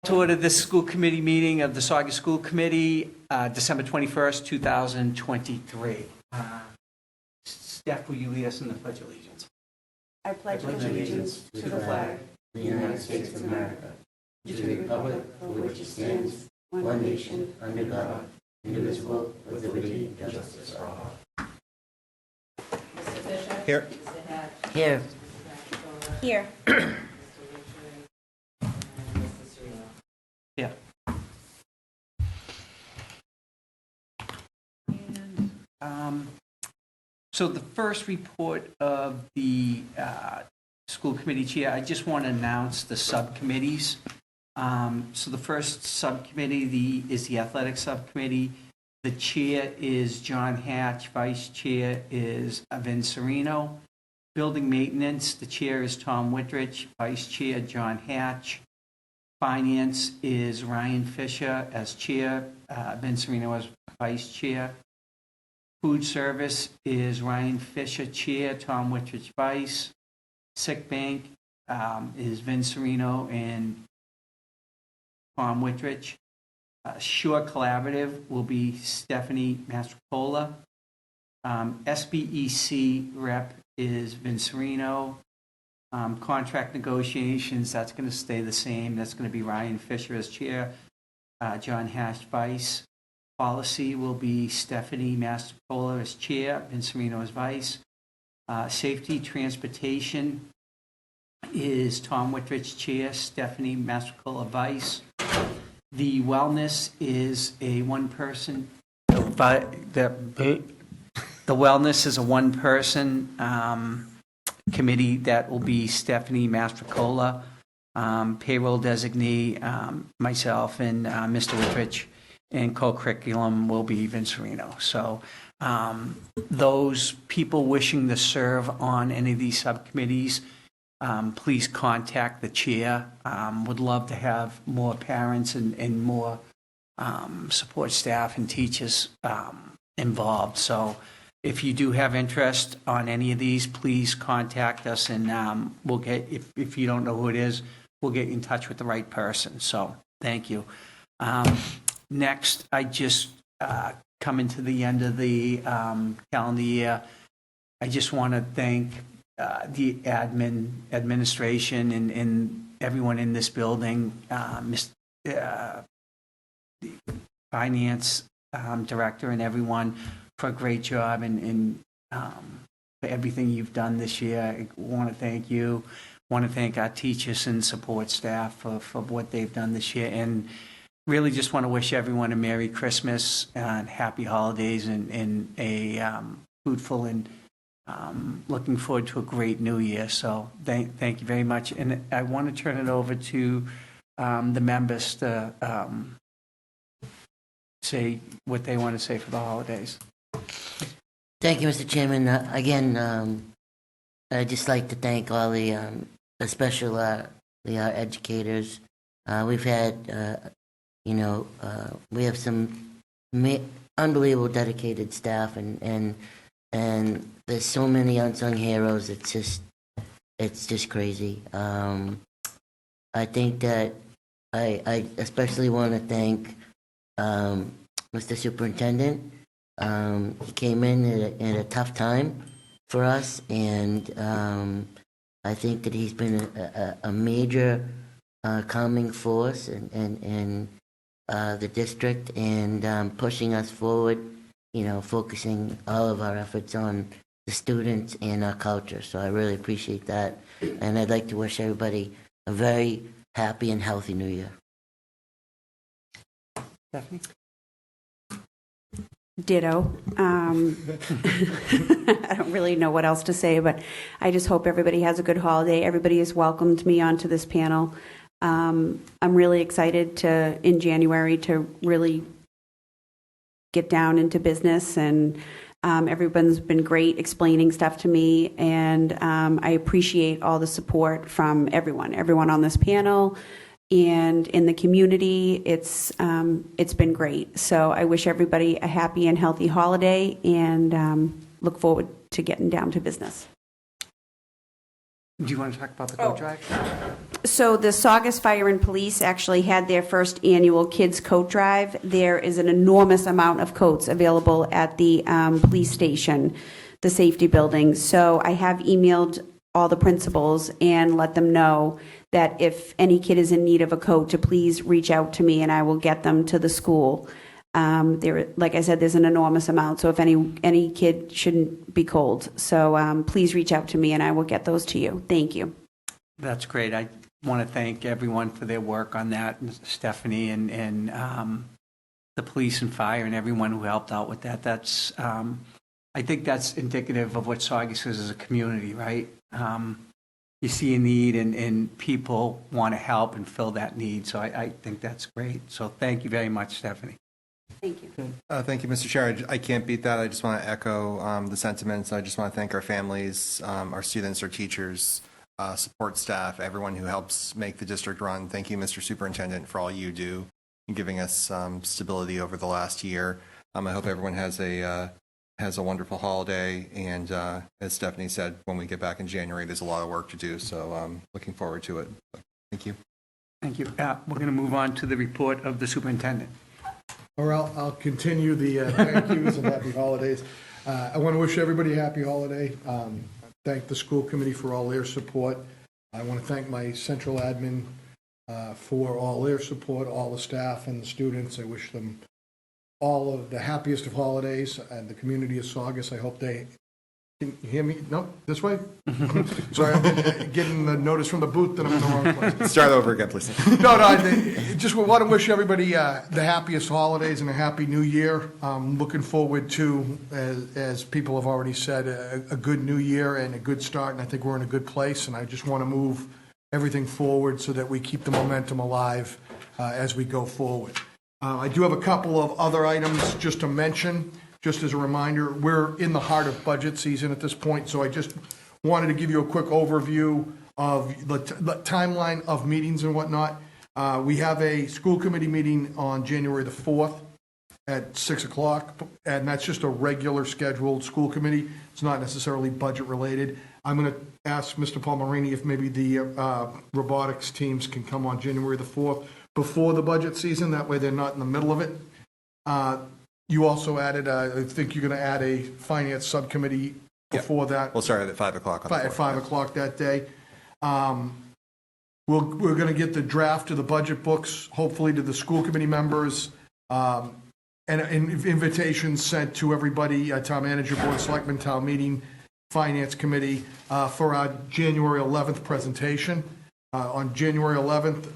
To order this school committee meeting of the Saugus School Committee, December 21st, 2023. Steph, will you lead us in the Pledge of Allegiance? I pledge allegiance to the flag of the United States of America, to the republic for which it stands, one nation, under God, indivisible, with liberty and justice for all. Mr. Fisher? Here. Mr. Hatch? Here. Here. Yeah. So the first report of the school committee chair, I just want to announce the subcommittees. So the first subcommittee is the athletic subcommittee. The chair is John Hatch, vice chair is Vince Serino. Building maintenance, the chair is Tom Whitridge, vice chair John Hatch. Finance is Ryan Fisher as chair, Vince Serino as vice chair. Food service is Ryan Fisher chair, Tom Whitridge vice. Sick bank is Vince Serino and Tom Whitridge. Shore Collaborative will be Stephanie Mastrocola. SBEC rep is Vince Serino. Contract negotiations, that's going to stay the same. That's going to be Ryan Fisher as chair, John Hatch vice. Policy will be Stephanie Mastrocola as chair, Vince Serino as vice. Safety transportation is Tom Whitridge chair, Stephanie Mastrocola vice. The wellness is a one-person. The wellness is a one-person committee that will be Stephanie Mastrocola, payroll designee, myself, and Mr. Whitridge, and co-curriculum will be Vince Serino. So those people wishing to serve on any of these subcommittees, please contact the chair. Would love to have more parents and more support staff and teachers involved. So if you do have interest on any of these, please contact us, and we'll get, if you don't know who it is, we'll get you in touch with the right person. So thank you. Next, I just coming to the end of the calendar year. I just want to thank the administration and everyone in this building, the finance director and everyone for a great job and for everything you've done this year. I want to thank you. I want to thank our teachers and support staff for what they've done this year, and really just want to wish everyone a Merry Christmas and Happy Holidays and a fruitful and looking forward to a great new year. So thank you very much. And I want to turn it over to the members to say what they want to say for the holidays. Thank you, Mr. Chairman. Again, I'd just like to thank all the especially the educators. We've had, we have some unbelievable dedicated staff, and there's so many unsung heroes. It's just crazy. I think that I especially want to thank Mr. Superintendent. He came in at a tough time for us, and I think that he's been a major calming force in the district, and pushing us forward, focusing all of our efforts on the students and our culture. So I really appreciate that, and I'd like to wish everybody a very happy and healthy New Year. Stephanie? Ditto. I don't really know what else to say, but I just hope everybody has a good holiday. Everybody has welcomed me onto this panel. I'm really excited in January to really get down into business, and everyone's been great explaining stuff to me, and I appreciate all the support from everyone on this panel and in the community. It's been great. So I wish everybody a happy and healthy holiday, and look forward to getting down to business. Do you want to talk about the coat drive? So the Saugus Fire and Police actually had their first annual Kids Coat Drive. There is an enormous amount of coats available at the police station, the safety building. So I have emailed all the principals and let them know that if any kid is in need of a coat, to please reach out to me and I will get them to the school. Like I said, there's an enormous amount, so if any kid shouldn't be cold. So please reach out to me and I will get those to you. Thank you. That's great. I want to thank everyone for their work on that, Stephanie and the police and fire and everyone who helped out with that. That's I think that's indicative of what Saugus is as a community, right? You see a need and people want to help and fill that need. So I think that's great. So thank you very much, Stephanie. Thank you. Thank you, Mr. Chair. I can't beat that. I just want to echo the sentiments. I just want to thank our families, our students, our teachers, support staff, everyone who helps make the district run. Thank you, Mr. Superintendent, for all you do in giving us stability over the last year. I hope everyone has a wonderful holiday. And as Stephanie said, when we get back in January, there's a lot of work to do. So looking forward to it. Thank you. Thank you. We're going to move on to the report of the superintendent. Or I'll continue the thank yous and happy holidays. I want to wish everybody a happy holiday. Thank the school committee for all their support. I want to thank my central admin for all their support, all the staff and the students. I wish them all of the happiest of holidays, and the community of Saugus. I hope they can you hear me. No, this way. Sorry, I'm getting the notice from the booth that I'm in the wrong place. Start over again, please. No, I just want to wish everybody the happiest holidays and a happy new year. Looking forward to, as people have already said, a good new year and a good start, and I think we're in a good place, and I just want to move everything forward so that we keep the momentum alive as we go forward. I do have a couple of other items just to mention. Just as a reminder, we're in the heart of budget season at this point, so I just wanted to give you a quick overview of the timeline of meetings and whatnot. We have a school committee meeting on January the 4th at 6 o'clock, and that's just a regular scheduled school committee. It's not necessarily budget related. I'm going to ask Mr. Palmerini if maybe the robotics teams can come on January the 4th before the budget season. That way they're not in the middle of it. You also added, I think you're going to add a finance subcommittee before that. We'll start at 5 o'clock. At 5 o'clock that day. We're going to get the draft of the budget books, hopefully to the school committee members, and invitations sent to everybody, town manager, board of selectmen, town meeting, finance committee, for our January 11th presentation. On January 11th,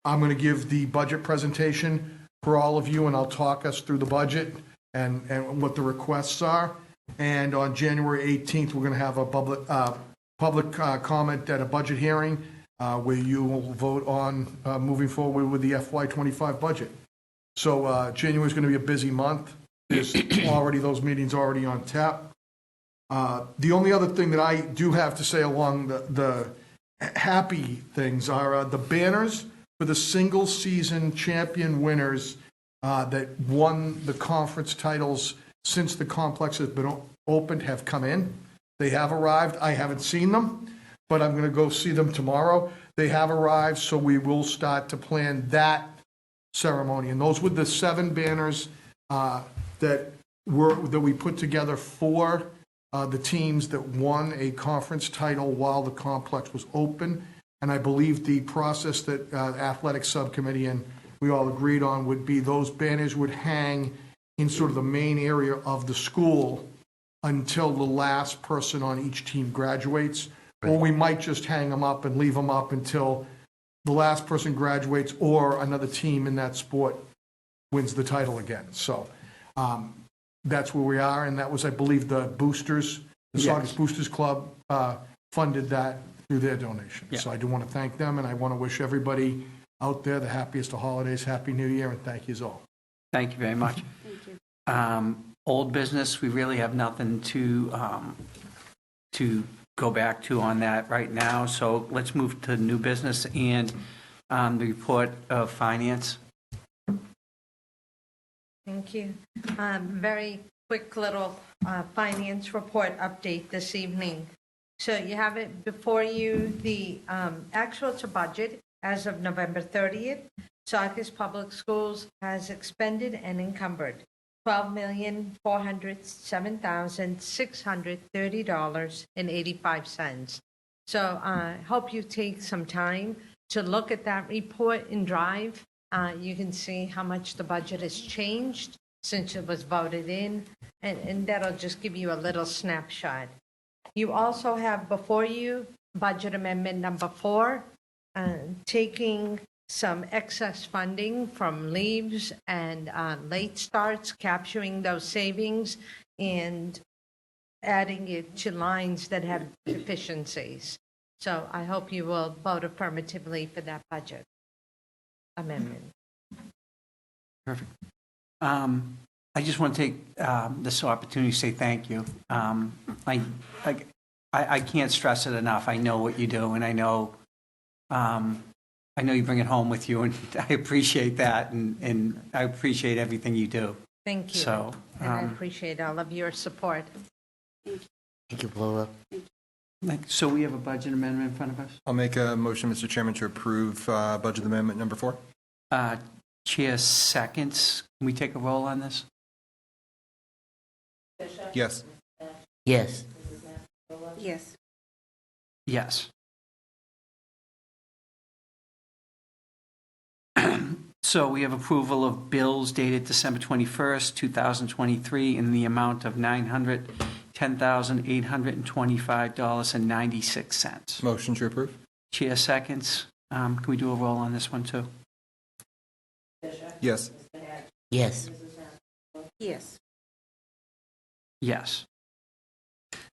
I'm going to give the budget presentation for all of you, and I'll talk us through the budget and what the requests are. And on January 18th, we're going to have a public comment at a budget hearing where you will vote on moving forward with the FY25 budget. So January is going to be a busy month. There's already those meetings already on tap. The only other thing that I do have to say along the happy things are the banners for the single season champion winners that won the conference titles since the complex has been opened have come in. They have arrived. I haven't seen them, but I'm going to go see them tomorrow. They have arrived, so we will start to plan that ceremony. And those were the 7 banners that we put together for the teams that won a conference title while the complex was open. And I believe the process that athletic subcommittee and we all agreed on would be those banners would hang in sort of the main area of the school until the last person on each team graduates. Right. Or we might just hang them up and leave them up until the last person graduates or another team in that sport wins the title again. So that's where we are. And that was, I believe, the Boosters, the Saugus Boosters Club funded that through their donation. Yeah. So I do want to thank them, and I want to wish everybody out there the happiest of holidays, Happy New Year, and thank you all. Thank you very much. Thank you. Old business, we really have nothing to go back to on that right now. So let's move to new business and the report of finance. Thank you. Very quick little finance report update this evening. So you have it before you, the actual to budget as of November 30th. Saugus Public Schools has expended and encumbered $12,407,630.85. So I hope you take some time to look at that report in Drive. You can see how much the budget has changed since it was voted in, and that'll just give you a little snapshot. You also have before you budget amendment number 4, taking some excess funding from leaves and late starts, capturing those savings and adding it to lines that have deficiencies. So I hope you will vote affirmatively for that budget amendment. Perfect. I just want to take this opportunity to say thank you. I can't stress it enough. I know what you do, and I know you bring it home with you, and I appreciate that, and I appreciate everything you do. Thank you. So, And I appreciate all of your support. Thank you, Paula. So we have a budget amendment in front of us? I'll make a motion, Mr. Chairman, to approve budget amendment number 4. Chair seconds. Can we take a roll on this? Yes. Yes. Yes. Yes. So we have approval of bills dated December 21st, 2023, in the amount of $910,825.96. Motion to approve? Chair seconds. Can we do a roll on this one, too? Yes. Yes. Yes. Yes.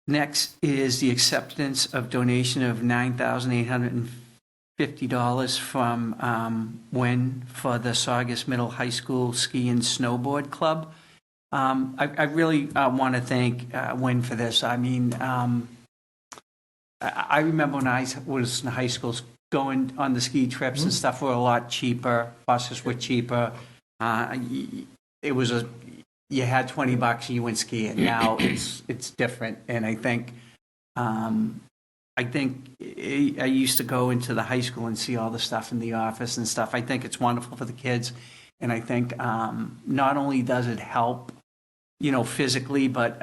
Next is the acceptance of donation of $9,850 from WIN for the Saugus Middle High School Ski and Snowboard Club. I really want to thank WIN for this. I mean, I remember when I was in high school, going on the ski trips and stuff were a lot cheaper. Buses were cheaper. It was you had $20 and you went skiing. Now it's different, and I think I used to go into the high school and see all the stuff in the office and stuff. I think it's wonderful for the kids, and I think not only does it help, physically, but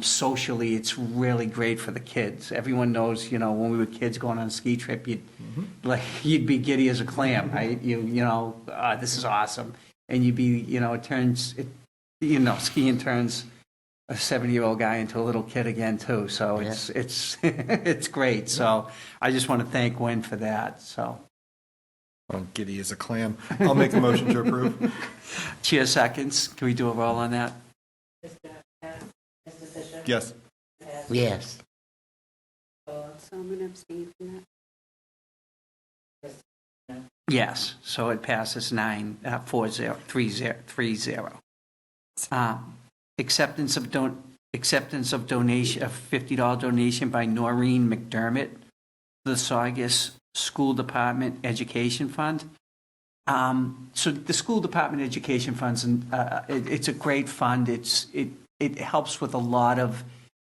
socially, it's really great for the kids. Everyone knows, when we were kids going on a ski trip, you'd be giddy as a clam, right? This is awesome, and you'd be, skiing turns a 70-year-old guy into a little kid again too. So it's it's great. So I just want to thank Wynn for that. So Giddy as a clam. I'll make a motion to approve. Chair seconds. Can we do a roll on that? Yes. Yes. So I'm going to abstain from that. Yes. So it passes 9-4-0-3-0. Acceptance of donation, a $50 donation by Noreen McDermott, the Saugus School Department Education Fund. So the School Department Education Funds, it's a great fund. It helps with a lot of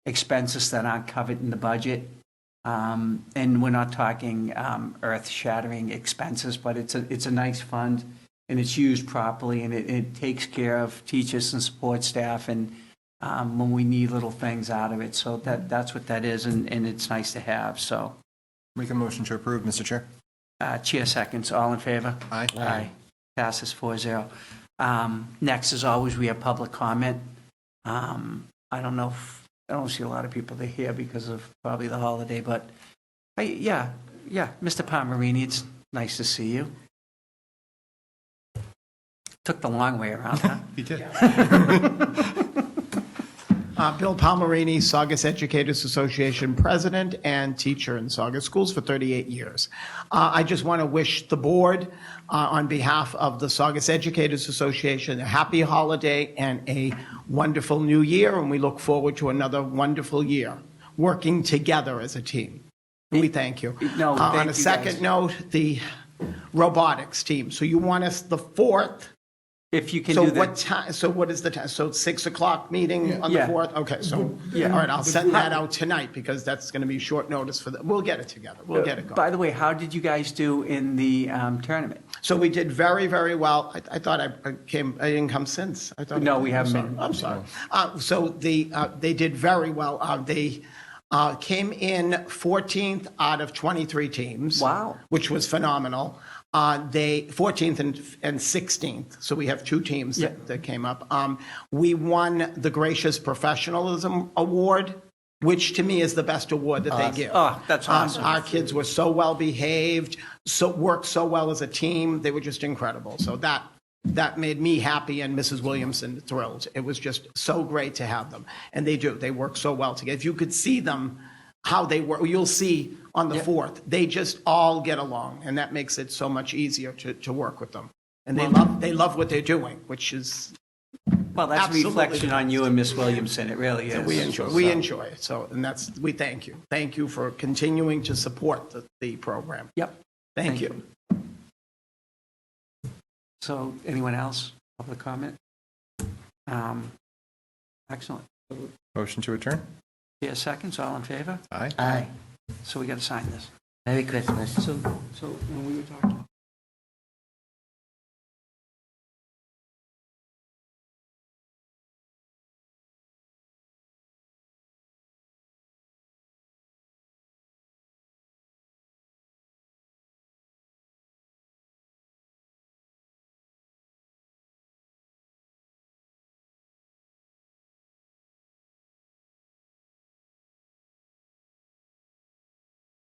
expenses that aren't covered in the budget. And we're not talking earth-shattering expenses, but it's a nice fund, and it's used properly, and it takes care of teachers and support staff, and when we need little things out of it. So that's what that is, and it's nice to have. So Make a motion to approve, Mr. Chair. chair seconds. All in favor? Aye. Aye. Passes 4-0. Next, as always, we have public comment. I don't see a lot of people that are here because of probably the holiday, but yeah, Mr. Palmerini, it's nice to see you. Took the long way around, huh? You did. Bill Palmerini, Saugus Educators Association President and teacher in Saugus Schools for 38 years. I just want to wish the board, on behalf of the Saugus Educators Association, a happy holiday and a wonderful new year, and we look forward to another wonderful year working together as a team. We thank you. No, thank on you, a second guys. note, the robotics team. So you want us the 4th If you can So do that. what time, so what is the time? So 6 o'clock meeting on the Yeah. 4th? Okay, so, Yeah. all right, I'll send that out tonight because that's going to be short notice for the, we'll get it together. We'll get it going. By the way, how did you guys do in the tournament? So we did very, very well. I thought I didn't come since. I thought. No, we haven't I'm sorry. I'm sorry. So they did very well. They came in 14th out of 23 teams. Wow. Which was phenomenal. They 14th and 16th. So we have two teams that came up. We won the Gracious Professionalism Award, which to me is the best award that they give. Oh, that's awesome. Our kids were so well behaved, worked so well as a team. They were just incredible. So that made me happy and Mrs. Williamson thrilled. It was just so great to have them. And they do. They work so well together. If you could see them, how they work, you'll see on the 4th. They just all get along, and that makes it so much easier to work with them. And they love what they're doing, which is Well, that's a Absolutely. reflection on you and Miss Williamson. It really is. we enjoy it. So, and we thank you. Thank you for continuing to support the program. Yep. Thank you. So, anyone else? Public comment? Excellent. Motion to adjourn? Yeah, seconds, all in favor? Aye. Aye. So we got to sign this. Merry Christmas. So when we were talking